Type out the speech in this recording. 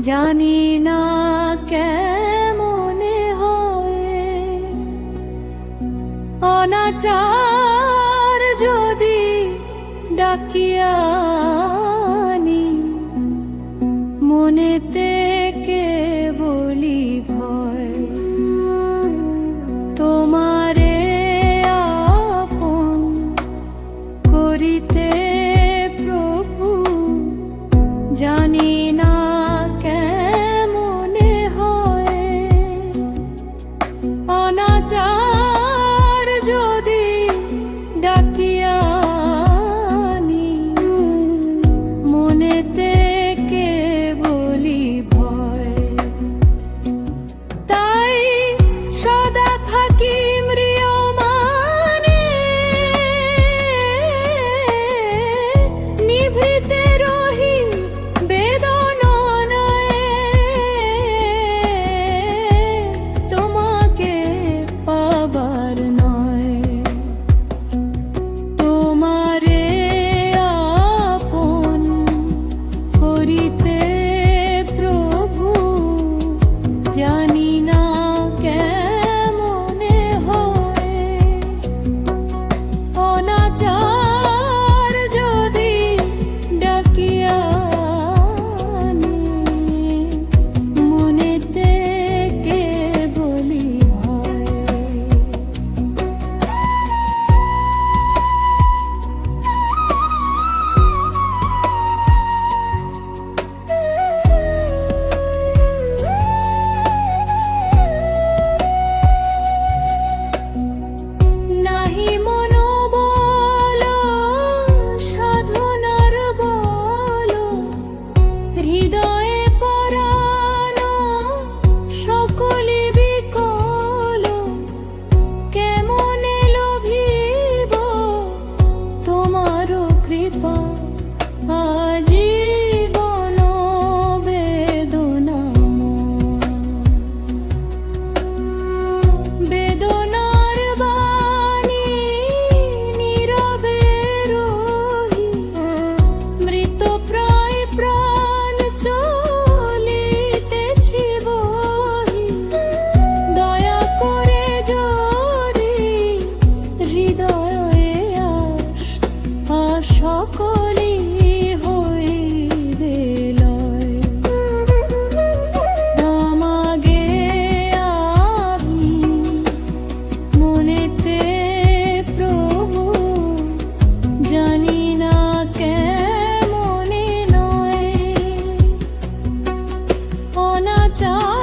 জানি না কেমনে হয় অনাচার যদি ডাকিয়া আনি, মনেতে কে বলি ভয় তোমারে আপন করিতে প্রভু। জানি না কেমনে হয় অনাচার যদি ডাকিয়া আনি, মনেতে কে বলি ভয়। তাই সদা থাকি ম্রিয়মানে, নিভৃতে রহি বেদনায়। তোমাকে পাবার নয়, তোমারে আপন করিতে প্রভু। জানি না কেমনে হয় অনাচার যদি ডাকিয়া আনি, মনেতে কে বলি ভয়। নাহি মনোবল সাধনার বল, হৃদয়ে পরাণ সকলে বিকল। কেমনে লোভিব তোমার কৃপা, আজীবন বেদনাময়। বেদনার বাণী নীরবে রহি, মৃতপ্রায় প্রাণ চলিতেছি বহি। দয়া করে যদি হৃদয়ে আস, সকলি হইবে লয়। আমাগে আমি মনেতে প্রভু, জানি না কেমনে নয় অনাচার